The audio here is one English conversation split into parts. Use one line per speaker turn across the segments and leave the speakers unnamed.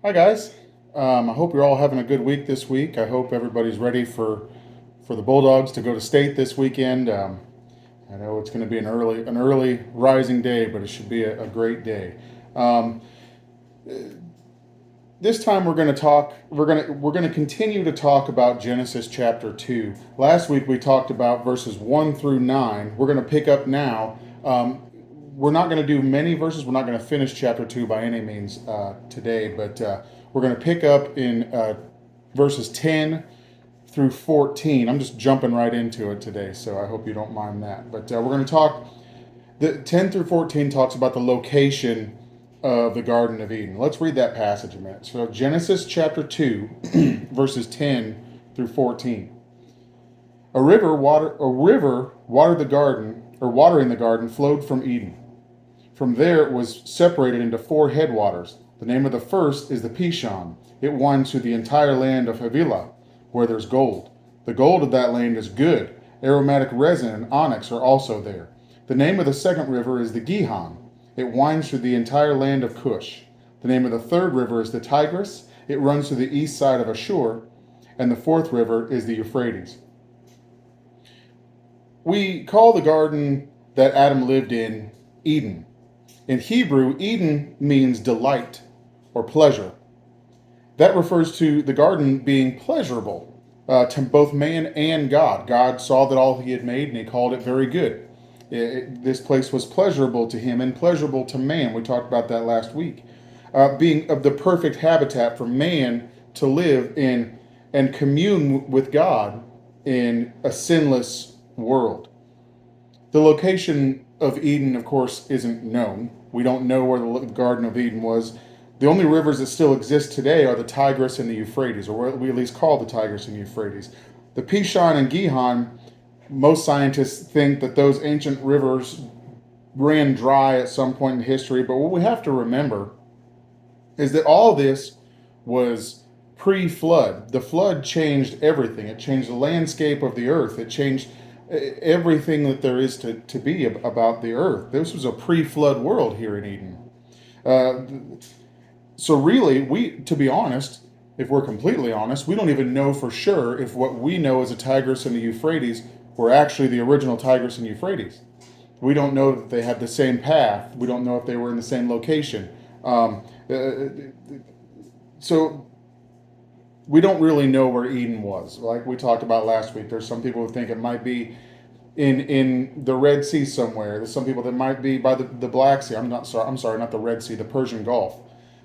Hi guys. I hope you're all having a good week this week. I hope everybody's ready for the Bulldogs to go to state this weekend. I know it's going to be an early rising day, but it should be a great day. Um, this time we're going to talk. We're going to continue to talk about Genesis chapter 2. Last week we talked about verses 1 through 9. We're going to pick up now. We're not going to do many verses. We're not going to finish chapter 2 by any means today, but we're going to pick up in verses 10 through 14. I'm just jumping right into it today, so I hope you don't mind that. But we're going to talk. The 10 through 14 talks about the location of the Garden of Eden. Let's read that passage a minute. So Genesis chapter 2, verses 10 through 14. A river watered the garden, or watering the garden, flowed from Eden. From there it was separated into four headwaters. The name of the first is the Pishon. It winds through the entire land of Havilah, where there's gold. The gold of that land is good. Aromatic resin and onyx are also there. The name of the second river is the Gihon. It winds through the entire land of Cush. The name of the third river is the Tigris. It runs to the east side of Ashur. And the fourth river is the Euphrates. We call the garden that Adam lived in Eden. In Hebrew, Eden means delight or pleasure. That refers to the garden being pleasurable to both man and God. God saw that all he had made and he called it very good. This place was pleasurable to him and pleasurable to man. We talked about that last week. Being of the perfect habitat for man to live in and commune with God in a sinless world. The location of Eden, of course, isn't known. We don't know where the Garden of Eden was. The only rivers that still exist today are the Tigris and the Euphrates, or what we at least call the Tigris and Euphrates. The Pishon and Gihon, most scientists think that those ancient rivers ran dry at some point in history, but what we have to remember is that all this was pre-flood. The flood changed everything. It changed the landscape of the earth. It changed everything that there is to be about the earth. This was a pre-flood world here in Eden. So really, to be honest, if we're completely honest, we don't even know for sure if what we know as a Tigris and the Euphrates were actually the original Tigris and Euphrates. We don't know that they had the same path. We don't know if they were in the same location. So we don't really know where Eden was. Like we talked about last week, there's some people who think it might be in the Red Sea somewhere. There's some people that might be by the Black Sea. I'm sorry, not the Red Sea, the Persian Gulf.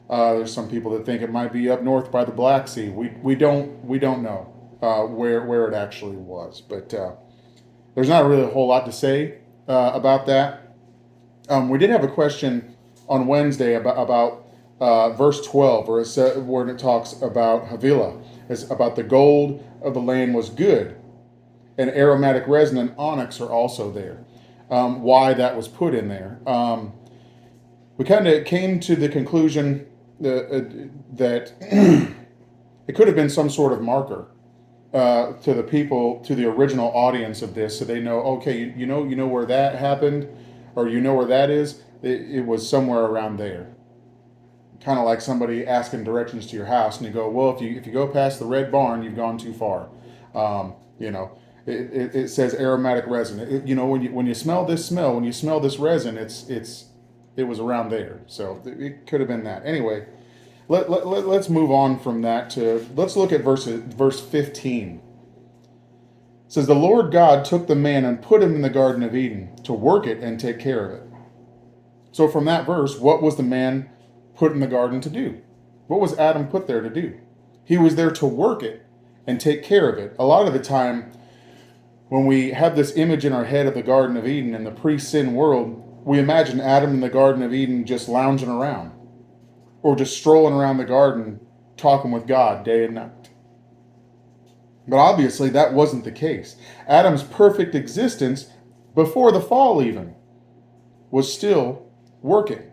There's some people that think it might be up north by the Black Sea. We don't know where it actually was, but there's not really a whole lot to say about that. We did have a question on Wednesday about verse 12, where it talks about Havilah, it's about the gold of the land was good, and aromatic resin and onyx are also there. Why that was put in there? We kind of came to the conclusion that it could have been some sort of marker to the people, to the original audience of this, so they know, okay, you know where that happened, or you know where that is. It was somewhere around there. Kind of like somebody asking directions to your house, and you go, well, if you go past the red barn, you've gone too far. Um, you know, it says aromatic resin. When you smell this resin, it was around there. So it could have been that. Anyway, let's move on from that to let's look at verse 15. It says the Lord God took the man and put him in the Garden of Eden to work it and take care of it. So from that verse, what was the man put in the garden to do? What was Adam put there to do? He was there to work it and take care of it. A lot of the time, when we have this image in our head of the Garden of Eden in the pre-sin world, we imagine Adam in the Garden of Eden just lounging around or just strolling around the garden talking with God day and night. But obviously that wasn't the case. Adam's perfect existence before the fall even was still working.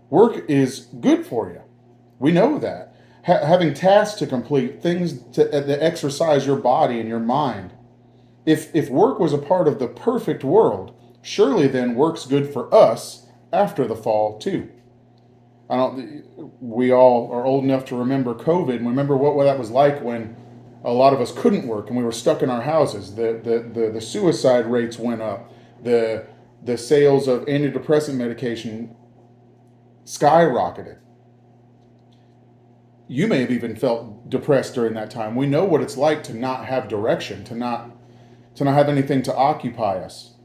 Work is good for you. We know that. Having tasks to complete, things to exercise your body and your mind. If work was a part of the perfect world, surely then work's good for us after the fall too. I don't. We all are old enough to remember COVID and remember what that was like when a lot of us couldn't work and we were stuck in our houses. The suicide rates went up. The sales of antidepressant medication skyrocketed. You may have even felt depressed during that time. We know what it's like to not have direction, to not have anything to occupy us.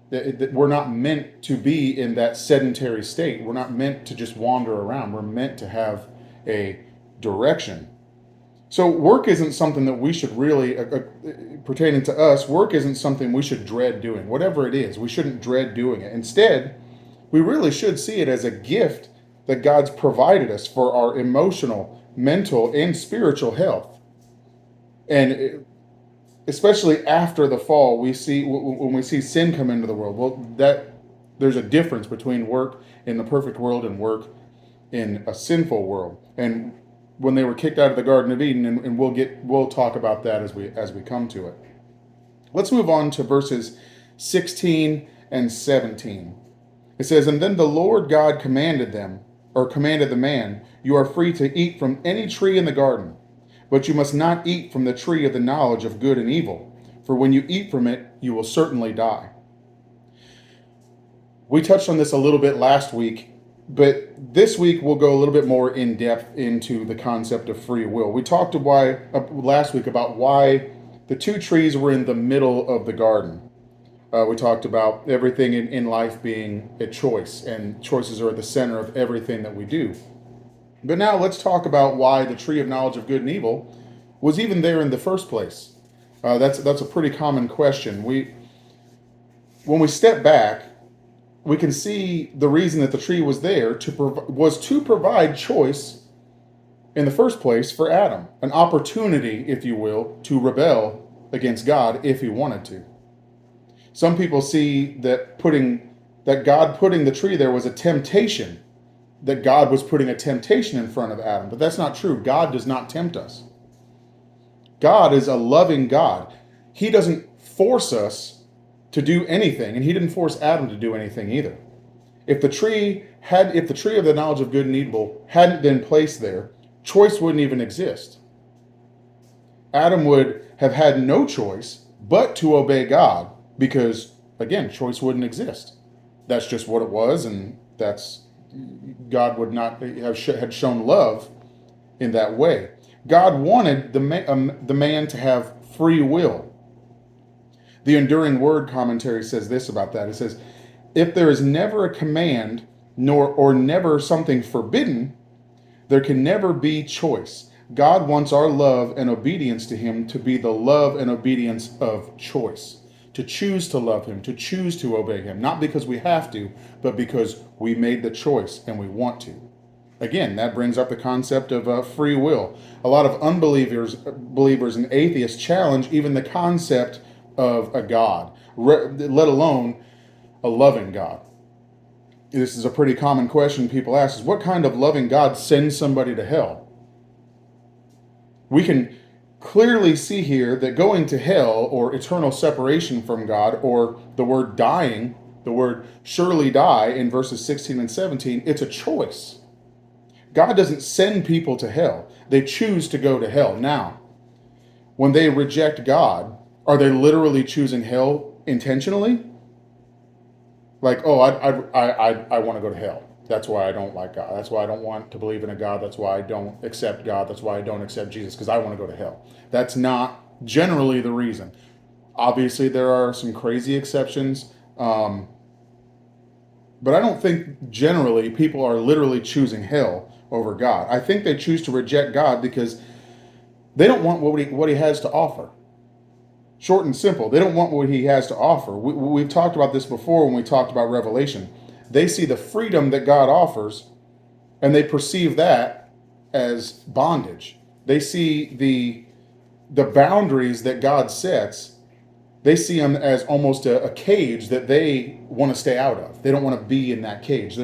We're not meant to be in that sedentary state. We're not meant to just wander around. We're meant to have a direction. So work isn't something that we should really, pertaining to us, work isn't something we should dread doing. Whatever it is, we shouldn't dread doing it. Instead, we really should see it as a gift that God's provided us for our emotional, mental, and spiritual health. And especially after the fall, we see when we see sin come into the world. Well, that there's a difference between work in the perfect world and work in a sinful world. And when they were kicked out of the Garden of Eden, and we'll talk about that as we come to it. Let's move on to verses 16 and 17. It says, "And then the Lord God commanded the man, you are free to eat from any tree in the garden, but you must not eat from the tree of the knowledge of good and evil, for when you eat from it, you will certainly die." We touched on this a little bit last week, but this week we'll go a little bit more in depth into the concept of free will. We talked last week about why the two trees were in the middle of the garden. We talked about everything in life being a choice, and choices are at the center of everything that we do. But now let's talk about why the tree of knowledge of good and evil was even there in the first place. That's a pretty common question. When we step back, we can see the reason that the tree was there was to provide choice in the first place for Adam, an opportunity, if you will, to rebel against God if he wanted to. Some people see that God putting the tree there was a temptation, that God was putting a temptation in front of Adam, but that's not true. God does not tempt us. God is a loving God. He doesn't force us to do anything, and he didn't force Adam to do anything either. If the tree of the knowledge of good and evil hadn't been placed there, choice wouldn't even exist. Adam would have had no choice but to obey God, because again, choice wouldn't exist. That's just what it was, and God would not had shown love in that way. God wanted the man to have free will. The Enduring Word commentary says this about that. It says, "If there is never a command or never something forbidden, there can never be choice. God wants our love and obedience to him to be the love and obedience of choice. To choose to love him, to choose to obey him, not because we have to, but because we made the choice and we want to." Again, that brings up the concept of free will. A lot of believers and atheists challenge even the concept of a God, let alone a loving God. This is a pretty common question people ask, is what kind of loving God sends somebody to hell? We can clearly see here that going to hell, or eternal separation from God, or the word dying, the word surely die in verses 16 and 17, it's a choice. God doesn't send people to hell. They choose to go to hell. Now, when they reject God, are they literally choosing hell intentionally? Like, oh, I want to go to hell. That's why I don't like God. That's why I don't want to believe in a God. That's why I don't accept God. That's why I don't accept Jesus, because I want to go to hell. That's not generally the reason. Obviously, there are some crazy exceptions, but I don't think generally people are literally choosing hell over God. I think they choose to reject God because they don't want what he has to offer. Short and simple. They don't want what he has to offer. We've talked about this before when we talked about Revelation. They see the freedom that God offers, and they perceive that as bondage. They see the boundaries that God sets. They see them as almost a cage that they want to stay out of. They don't want to be in that cage.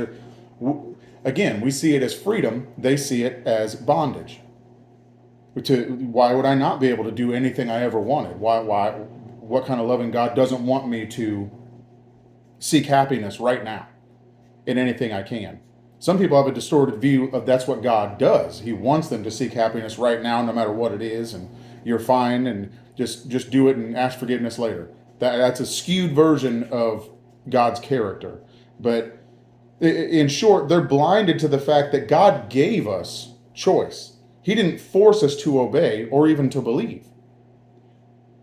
Again, we see it as freedom. They see it as bondage. Why would I not be able to do anything I ever wanted? What kind of loving God doesn't want me to seek happiness right now in anything I can? Some people have a distorted view of that's what God does. He wants them to seek happiness right now, no matter what it is, and you're fine, and just do it and ask forgiveness later. That's a skewed version of God's character. But in short, they're blinded to the fact that God gave us choice. He didn't force us to obey or even to believe.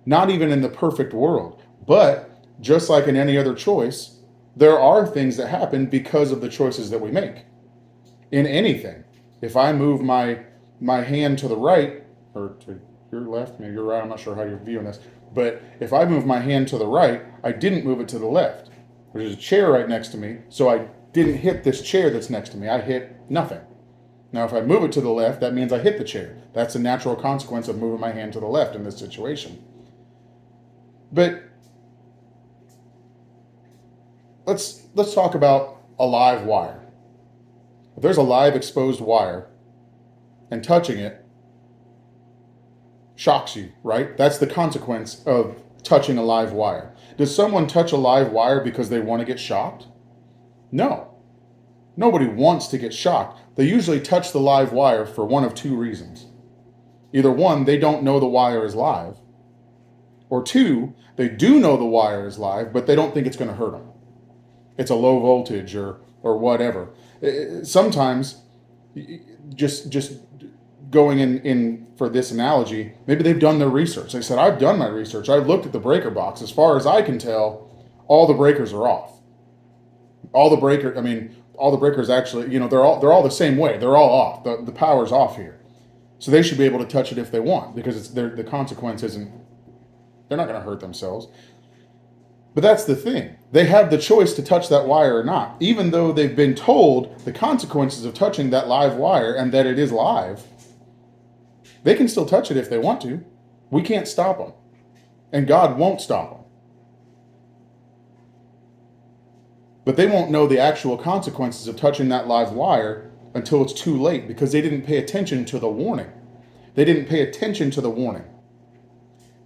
Not even in the perfect world. But just like in any other choice, there are things that happen because of the choices that we make. In anything. If I move my hand to the right, or to your left, maybe you're right, I'm not sure how you're viewing this, but if I move my hand to the right, I didn't move it to the left. There's a chair right next to me, so I didn't hit this chair that's next to me. I hit nothing. Now, if I move it to the left, that means I hit the chair. That's a natural consequence of moving my hand to the left in this situation. But let's talk about a live wire. If there's a live exposed wire and touching it shocks you, right? That's the consequence of touching a live wire. Does someone touch a live wire because they want to get shocked? No. Nobody wants to get shocked. They usually touch the live wire for one of two reasons. Either one, they don't know the wire is live, or two, they do know the wire is live, but they don't think it's going to hurt them. It's a low voltage or whatever. Sometimes, just going in for this analogy, maybe they've done their research. They said, I've done my research. I've looked at the breaker box. As far as I can tell, all the breakers are off. All the breakers actually, they're all the same way. They're all off. The power's off here. So they should be able to touch it if they want, because the consequence isn't, they're not going to hurt themselves. But that's the thing. They have the choice to touch that wire or not. Even though they've been told the consequences of touching that live wire and that it is live, they can still touch it if they want to. We can't stop them. And God won't stop them. But they won't know the actual consequences of touching that live wire until it's too late, because they didn't pay attention to the warning. They didn't pay attention to the warning.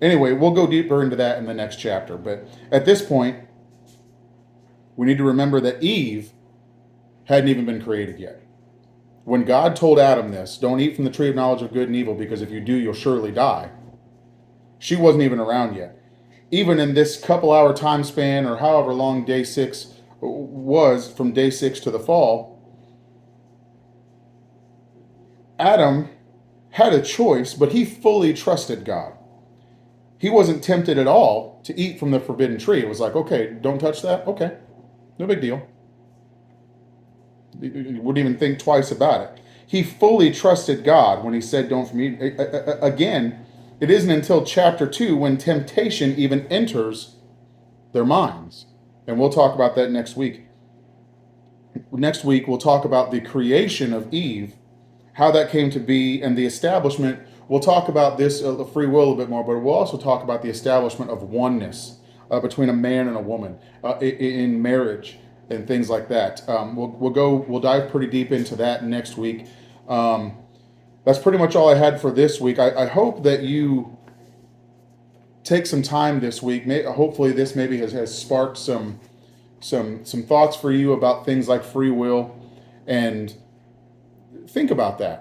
Anyway, we'll go deeper into that in the next chapter. But at this point, we need to remember that Eve hadn't even been created yet. When God told Adam this, don't eat from the tree of knowledge of good and evil, because if you do, you'll surely die, she wasn't even around yet. Even in this couple-hour time span, or however long day 6 was, from day 6 to the fall, Adam had a choice, but he fully trusted God. He wasn't tempted at all to eat from the forbidden tree. It was like, okay, don't touch that. Okay, no big deal. He wouldn't even think twice about it. He fully trusted God when he said, don't from eat. Again, it isn't until chapter 2 when temptation even enters their minds. And we'll talk about that next week. Next week, we'll talk about the creation of Eve, how that came to be, and the establishment. We'll talk about this, free will, a bit more, but we'll also talk about the establishment of oneness between a man and a woman in marriage and things like that. We'll dive pretty deep into that next week. That's pretty much all I had for this week. I hope that you take some time this week. Hopefully this maybe has sparked some thoughts for you about things like free will, and think about that.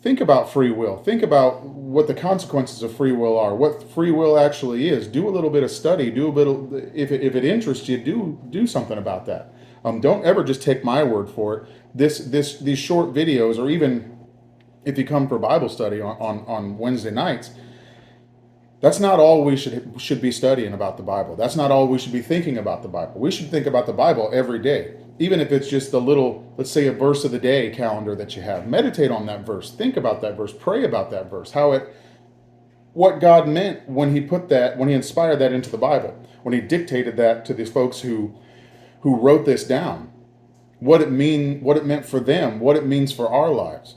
Think about free will. Think about what the consequences of free will are, what free will actually is. Do a little bit of study. If it interests you, do something about that. Don't ever just take my word for it. These short videos, or even if you come for Bible study on Wednesday nights, that's not all we should be studying about the Bible. That's not all we should be thinking about the Bible. We should think about the Bible every day. Even if it's just a little, let's say, a verse of the day calendar that you have. Meditate on that verse. Think about that verse. Pray about that verse. What God meant when he inspired that into the Bible, when he dictated that to these folks who wrote this down. What it meant for them, what it means for our lives.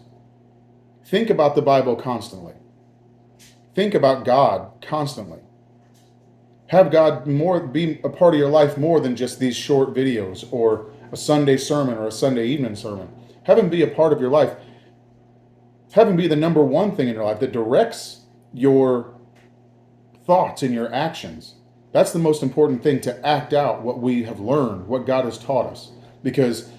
Think about the Bible constantly. Think about God constantly. Have God be a part of your life more than just these short videos or a Sunday sermon or a Sunday evening sermon. Have him be a part of your life. Have him be the number one thing in your life that directs your thoughts and your actions. That's the most important thing, to act out what we have learned, what God has taught us. Because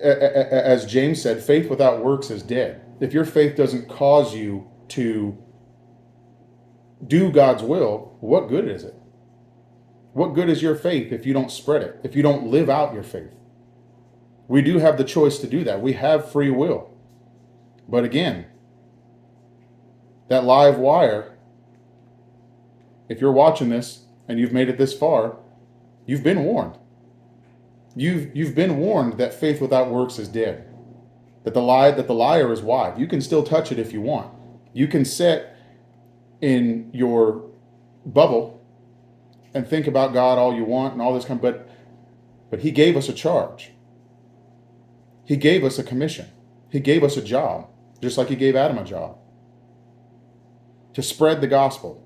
as James said, faith without works is dead. If your faith doesn't cause you to do God's will, what good is it? What good is your faith if you don't spread it, if you don't live out your faith? We do have the choice to do that. We have free will. But again, that live wire, if you're watching this and you've made it this far, you've been warned. You've been warned that faith without works is dead. That the liar is wide. You can still touch it if you want. You can sit in your bubble and think about God all you want and all this kind of, but he gave us a charge. He gave us a commission. He gave us a job, just like he gave Adam a job, to spread the gospel.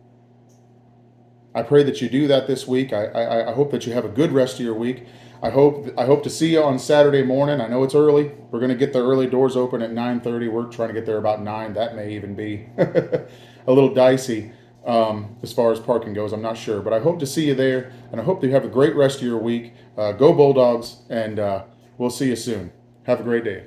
I pray that you do that this week. I hope that you have a good rest of your week. I hope to see you on Saturday morning. I know it's early. We're going to get the early doors open at 9:30. We're trying to get there about 9. That may even be a little dicey as far as parking goes. I'm not sure. But I hope to see you there, and I hope that you have a great rest of your week. Go Bulldogs, and we'll see you soon. Have a great day.